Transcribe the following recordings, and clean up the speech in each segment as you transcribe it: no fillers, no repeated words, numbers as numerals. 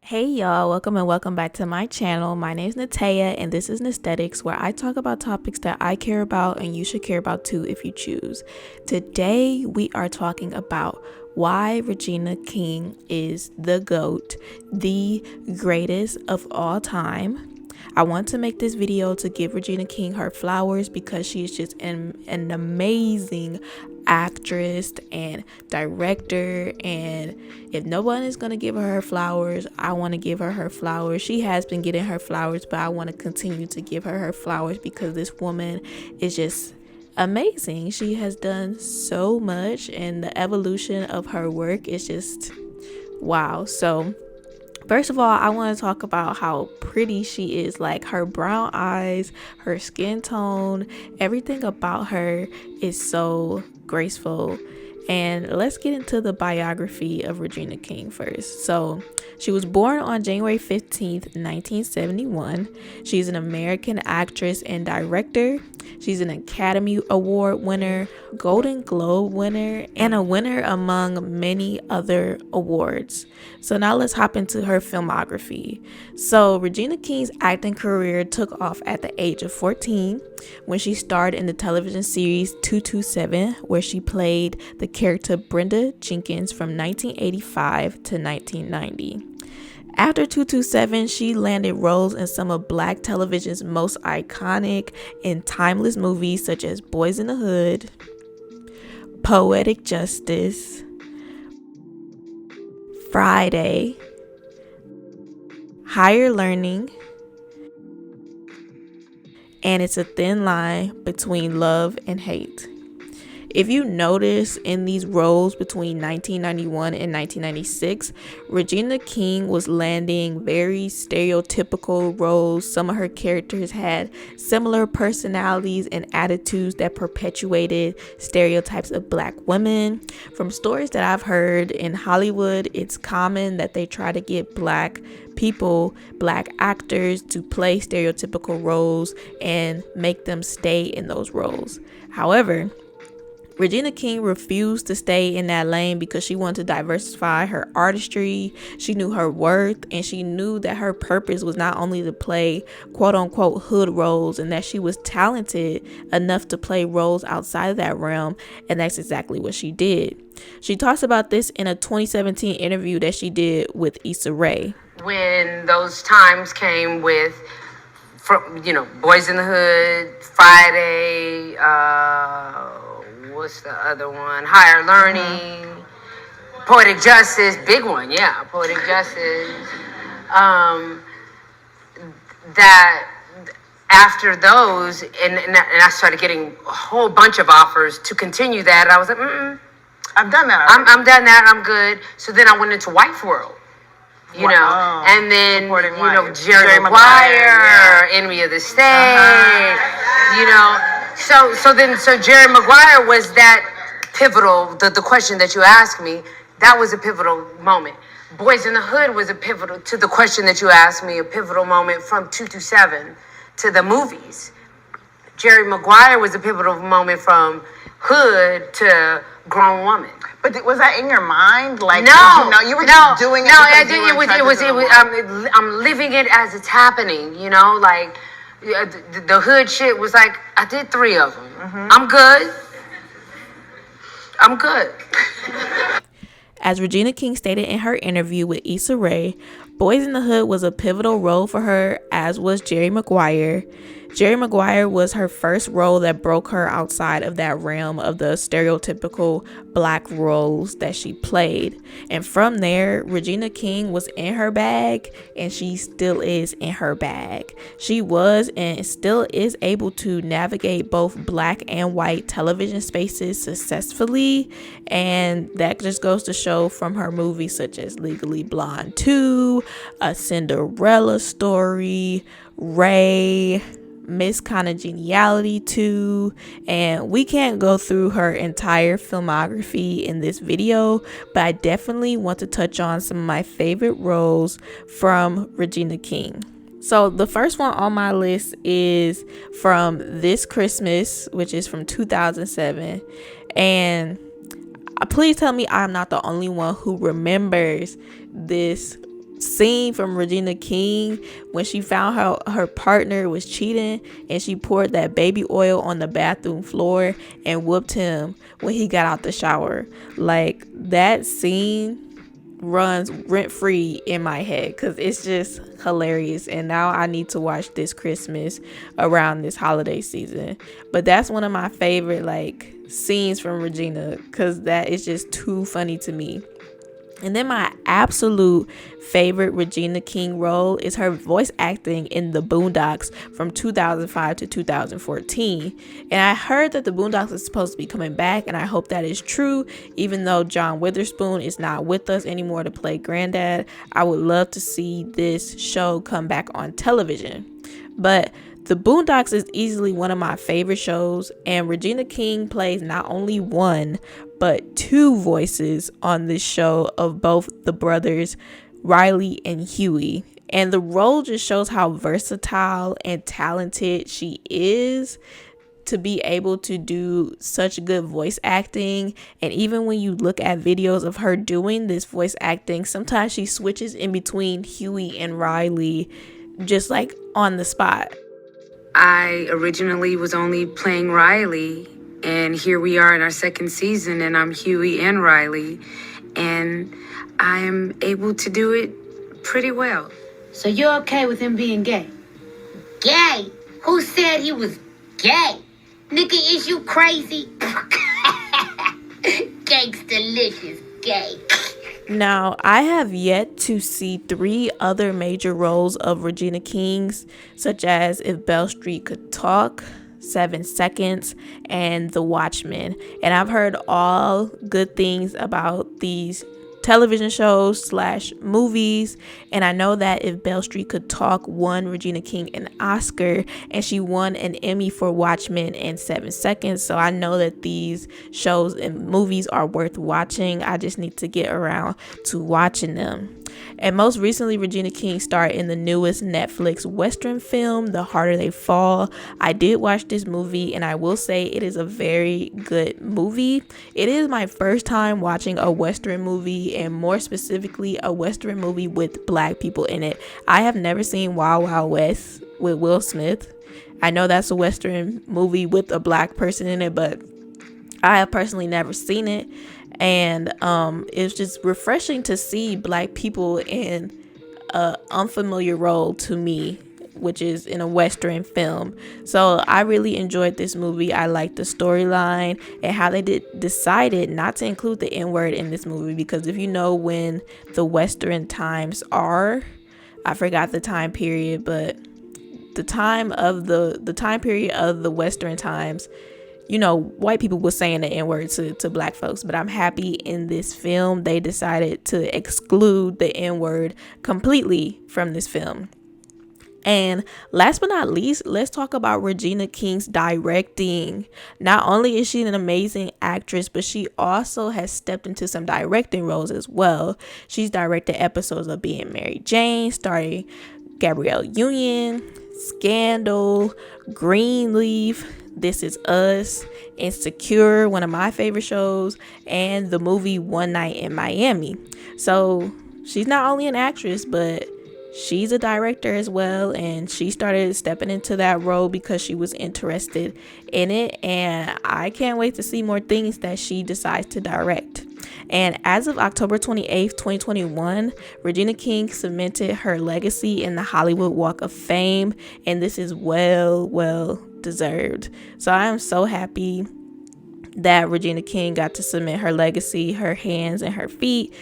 Hey y'all, welcome back to my channel. My name is Natea and this is Nesthetics, where I talk about topics that I care about and you should care about too if you choose. Today we are talking about why Regina King is the GOAT, the greatest of all time. I want to make this video to give Regina King her flowers because she is just an amazing actress and director, and if no one is going to give her flowers, I want to give her flowers. She has been getting her flowers, but I want to continue to give her flowers because this woman is just amazing. She has done so much and the evolution of her work is just wow. So first of all, I want to talk about how pretty she is. Like her brown eyes, her skin tone, everything about her is so graceful. And let's get into the biography of Regina King first. So, she was born on January 15th, 1971. She's an American actress and director. She's an Academy Award winner, Golden Globe winner, and a winner among many other awards. So now let's hop into her filmography. So Regina King's acting career took off at the age of 14 when she starred in the television series 227, where she played the character Brenda Jenkins from 1985 to 1990. After 227, she landed roles in some of Black television's most iconic and timeless movies such as Boys in the Hood, Poetic Justice, Friday, Higher Learning, and It's a Thin Line Between Love and Hate. If you notice in these roles between 1991 and 1996, Regina King was landing very stereotypical roles. Some of her characters had similar personalities and attitudes that perpetuated stereotypes of Black women. From stories that I've heard in Hollywood, it's common that they try to get Black people, Black actors, to play stereotypical roles and make them stay in those roles. However, Regina King refused to stay in that lane because she wanted to diversify her artistry. She knew her worth, and she knew that her purpose was not only to play quote unquote hood roles, and that she was talented enough to play roles outside of that realm, and that's exactly what she did. She talks about this in a 2017 interview that she did with Issa Rae. When those times came with, Boys in the Hood, Friday, what's the other one? Higher Learning, Poetic Justice, big one, yeah, Poetic Justice. That after those, and I started getting a whole bunch of offers to continue that. I was like, I've done that. I'm done that. I'm good. So then I went into Wife World. And then, Jerry Maguire, Enemy of the State, So Jerry Maguire was that pivotal, the question that you asked me, that was a pivotal moment. Boys in the Hood was a pivotal, to the question that you asked me, a pivotal moment from 227 to the movies. Jerry Maguire was a pivotal moment from Hood to Grown Woman. But was that in your mind? Like, no, you were just doing it. No, I didn't. It was. I'm living it as it's happening. Like the Hood shit was like I did 3 of them. I'm good. As Regina King stated in her interview with Issa Rae, Boys in the Hood was a pivotal role for her, as was Jerry Maguire. Jerry Maguire was her first role that broke her outside of that realm of the stereotypical Black roles that she played. And from there, Regina King was in her bag, and she still is in her bag. She was and still is able to navigate both Black and white television spaces successfully, and that just goes to show from her movies such as Legally Blonde 2, A Cinderella Story, Ray, Miss Congeniality 2, and we can't go through her entire filmography in this video, but I definitely want to touch on some of my favorite roles from Regina King. So the first one on my list is from This Christmas, which is from 2007, and please tell me I'm not the only one who remembers this scene from Regina King when she found her partner was cheating and she poured that baby oil on the bathroom floor and whooped him when he got out the shower. Like, that scene runs rent free in my head because it's just hilarious, and now I need to watch this Christmas around this holiday season. But that's one of my favorite like scenes from Regina because that is just too funny to me. And then my absolute favorite Regina King role is her voice acting in The Boondocks from 2005 to 2014. And I heard that The Boondocks is supposed to be coming back, and I hope that is true. Even though John Witherspoon is not with us anymore to play Granddad, I would love to see this show come back on television. But The Boondocks is easily one of my favorite shows, and Regina King plays not only one, but two voices on this show of both the brothers, Riley and Huey. And the role just shows how versatile and talented she is to be able to do such good voice acting. And even when you look at videos of her doing this voice acting, sometimes she switches in between Huey and Riley just like on the spot. I originally was only playing Riley, and here we are in our second season, and I'm Huey and Riley, and I'm able to do it pretty well. So you're okay with him being gay? Gay? Who said he was gay? Nigga, is you crazy? Cake's delicious, gay. Now, I have yet to see 3 other major roles of Regina King's, such as If Beale Street Could Talk, 7 Seconds, and The Watchmen. And I've heard all good things about these television shows / movies, and I know that If Beale Street Could Talk won Regina King an Oscar, and she won an Emmy for Watchmen and 7 Seconds. So I know that these shows and movies are worth watching. I just need to get around to watching them. And most recently, Regina King starred in the newest Netflix Western film, The Harder They Fall. I did watch this movie, and I will say it is a very good movie. It is my first time watching a Western movie, and more specifically, a Western movie with Black people in it. I have never seen Wild Wild West with Will Smith. I know that's a Western movie with a Black person in it, but I have personally never seen it. And it's just refreshing to see Black people in an unfamiliar role to me, which is in a Western film. So I really enjoyed this movie. I liked the storyline and how they decided not to include the N-word in this movie, because if you know when the Western times are, I forgot the time period, but the time period of the Western times, you know, white people were saying the N-word to Black folks. But I'm happy in this film they decided to exclude the N-word completely from this film. And last but not least, let's talk about Regina King's directing. Not only is she an amazing actress, but she also has stepped into some directing roles as well. She's directed episodes of Being Mary Jane, starring Gabrielle Union, Scandal, Greenleaf, This Is Us, Insecure, one of my favorite shows, and the movie One Night in Miami. So she's not only an actress, but she's a director as well, and she started stepping into that role because she was interested in it, and I can't wait to see more things that she decides to direct. And as of October 28th, 2021, Regina King cemented her legacy in the Hollywood Walk of Fame, and this is well deserved. So I am so happy that Regina King got to cement her legacy, her hands and her feet,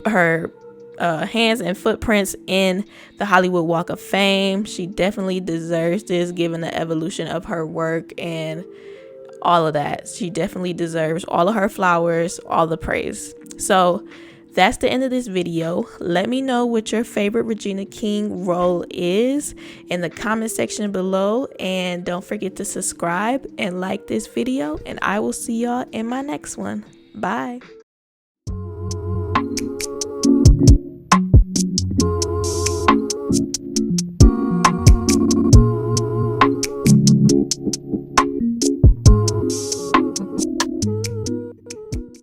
her hands and footprints in the Hollywood Walk of Fame. She definitely deserves this, given the evolution of her work and all of that. She definitely deserves all of her flowers, all the praise. So that's the end of this video. Let me know what your favorite Regina King role is in the comment section below, and don't forget to subscribe and like this video, and I will see y'all in my next one. Bye.